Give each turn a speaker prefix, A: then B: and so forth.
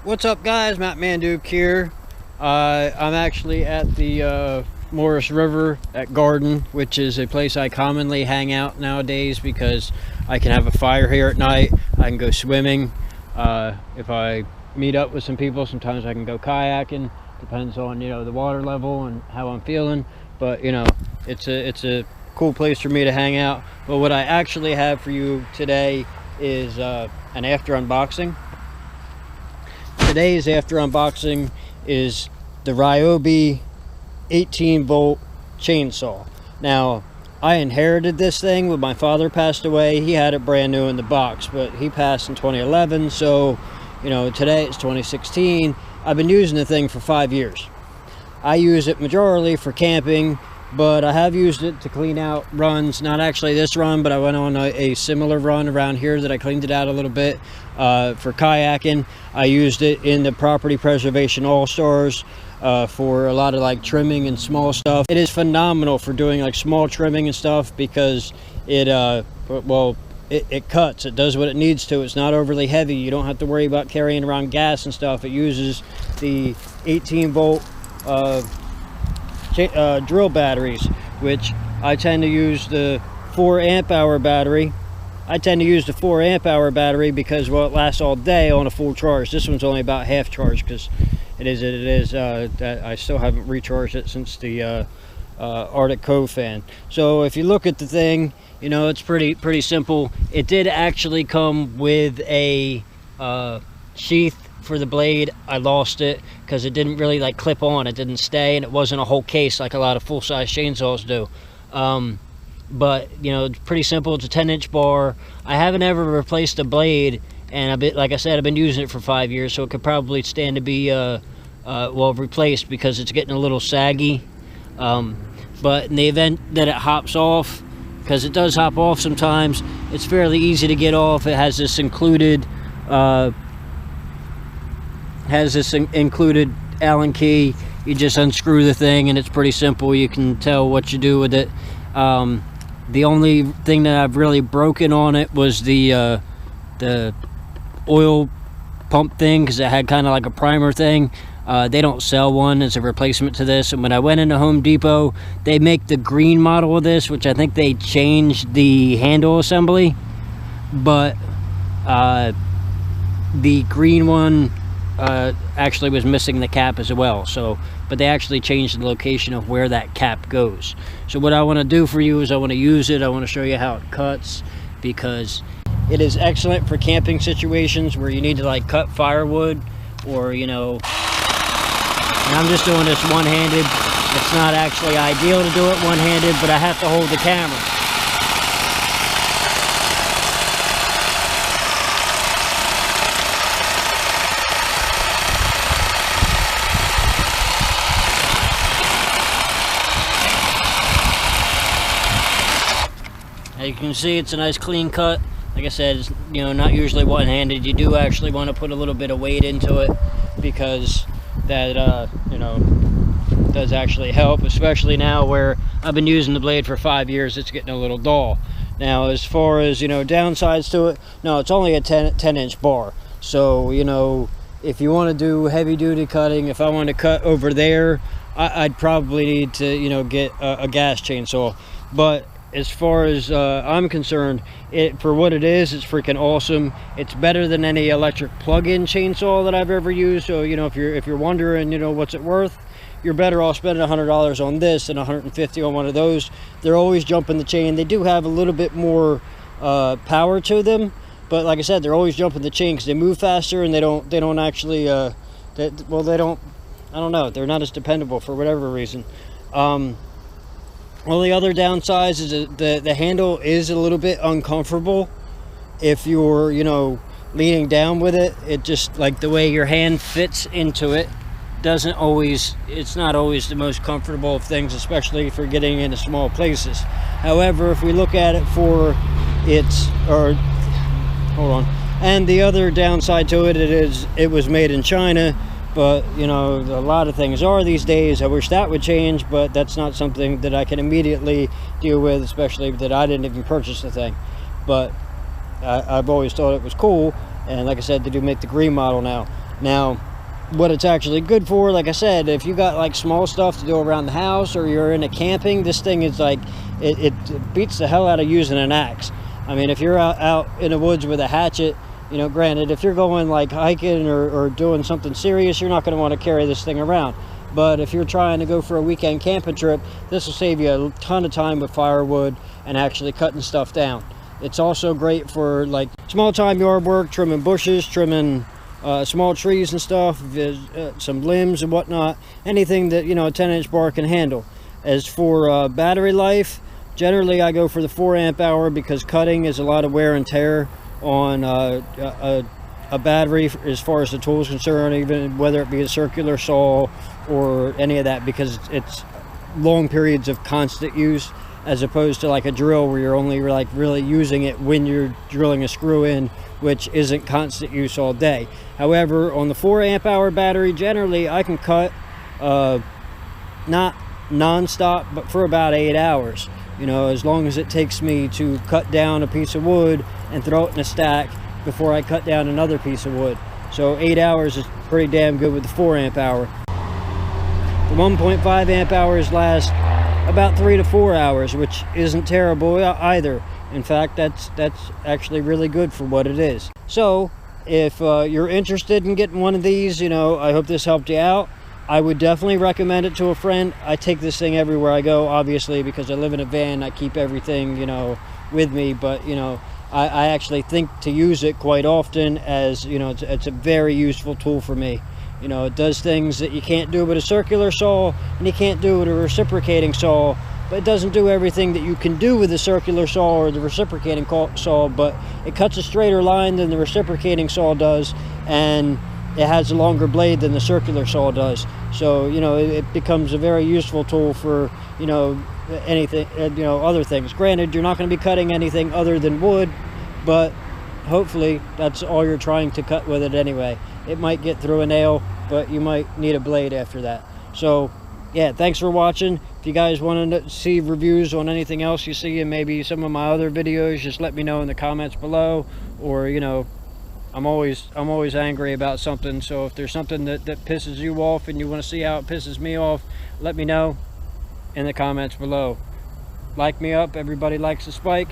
A: What's up, guys? Matt Manduke here. I'm actually at the Morris River at Garden, which is a place I commonly hang out nowadays because I can have a fire here at night. I can go swimming. If I meet up with some people, sometimes I can go kayaking. Depends on, the water level and how I'm feeling. But, it's a cool place for me to hang out. But what I actually have for you today is an after unboxing. Today's after unboxing is the Ryobi 18-volt chainsaw. Now, I inherited this thing when my father passed away. He had it brand new in the box, but he passed in 2011, so today it's 2016. I've been using the thing for 5 years. I use it majorly for camping, but I have used it to clean out runs. Not actually this run, but I went on a similar run around here that I cleaned it out a little bit for kayaking. I used it in the Property Preservation All-Stars for a lot of like trimming and small stuff. It is phenomenal for doing like small trimming and stuff because it cuts. It does what it needs to. It's not overly heavy. You don't have to worry about carrying around gas and stuff. It uses the 18-volt drill batteries, which I tend to use the 4 amp hour battery. I tend to use the 4 amp hour battery because, well, it lasts all day on a full charge. This one's only about half charge because I still haven't recharged it since the Arctic Cove fan. So if you look at the thing, it's pretty simple. It did actually come with a sheath for the blade. I lost it because it didn't really like clip on. It didn't stay, and it wasn't a whole case like a lot of full-size chainsaws do. But it's pretty simple. It's a 10-inch bar. I haven't ever replaced the blade, and like I said, I've been using it for 5 years, so it could probably stand to be replaced because it's getting a little saggy. But in the event that it hops off, because it does hop off sometimes, it's fairly easy to get off. It has this included Allen key. You just unscrew the thing and it's pretty simple. You can tell what you do with it. The only thing that I've really broken on it was the oil pump thing, because it had kind of like a primer thing. They don't sell one as a replacement to this, and when I went into Home Depot, they make the green model of this, which I think they changed the handle assembly, but the green one actually was missing the cap as well. But they actually changed the location of where that cap goes. So what I want to do for you is I want to use it. I want to show you how it cuts, because it is excellent for camping situations where you need to like cut firewood, or and I'm just doing this one-handed. It's not actually ideal to do it one-handed, but I have to hold the camera. As you can see, it's a nice clean cut. Like I said, it's not usually one-handed. You do actually want to put a little bit of weight into it, because that does actually help, especially now where I've been using the blade for 5 years. It's getting a little dull. Now, as far as downsides to it, no, it's only a 10-inch bar. So if you want to do heavy-duty cutting, if I want to cut over there, I'd probably need to get a gas chainsaw. But as far as I'm concerned, for what it is, it's freaking awesome. It's better than any electric plug-in chainsaw that I've ever used. So if you're wondering what's it worth, you're better off spending $100 on this than $150 on one of those. They're always jumping the chain. They do have a little bit more power to them, but like I said, they're always jumping the chain because they move faster, and they don't actually I don't know, they're not as dependable for whatever reason. Only other downsides is that the handle is a little bit uncomfortable if you're leaning down with it. It just, like, the way your hand fits into it it's not always the most comfortable of things, especially for getting into small places. However, if we look at it and the other downside to it is it was made in China. But a lot of things are these days. I wish that would change, but that's not something that I can immediately deal with, especially that I didn't even purchase the thing. But I've always thought it was cool, and like I said, they do make the green model now. Now, what it's actually good for, like I said, if you got like small stuff to do around the house, or you're into camping, this thing is like, it beats the hell out of using an axe. I mean, if you're out in the woods with a hatchet, you know, granted, if you're going like hiking or doing something serious, you're not going to want to carry this thing around. But if you're trying to go for a weekend camping trip, this will save you a ton of time with firewood and actually cutting stuff down. It's also great for like small time yard work, trimming bushes, trimming small trees and stuff, some limbs and whatnot, anything that, you know, a 10-inch bar can handle. As for battery life, generally I go for the 4 amp hour, because cutting is a lot of wear and tear on a battery as far as the tool is concerned, even whether it be a circular saw or any of that, because it's long periods of constant use, as opposed to like a drill where you're only like really using it when you're drilling a screw in, which isn't constant use all day. However, on the 4 amp hour battery, generally I can cut not non-stop, but for about 8 hours, you know, as long as it takes me to cut down a piece of wood and throw it in a stack before I cut down another piece of wood. So 8 hours is pretty damn good with the 4 amp hour. The 1.5 amp hours last about 3 to 4 hours, which isn't terrible either. In fact, that's actually really good for what it is. So if you're interested in getting one of these, you know, I hope this helped you out. I would definitely recommend it to a friend. I take this thing everywhere I go, obviously, because I live in a van. I keep everything, you know, with me, but, you know, I actually think to use it quite often, as, you know, it's a very useful tool for me. You know, it does things that you can't do with a circular saw, and you can't do with a reciprocating saw, but it doesn't do everything that you can do with a circular saw or the reciprocating saw, but it cuts a straighter line than the reciprocating saw does, and it has a longer blade than the circular saw does. So, you know, it becomes a very useful tool for, you know, anything, you know, other things. Granted, you're not going to be cutting anything other than wood, but hopefully that's all you're trying to cut with it anyway. It might get through a nail, but you might need a blade after that. So yeah, thanks for watching. If you guys want to see reviews on anything else you see in maybe some of my other videos, just let me know in the comments below. Or, you know, I'm always angry about something, so if there's something that pisses you off and you want to see how it pisses me off, let me know in the comments below. Like me up, everybody likes a spike.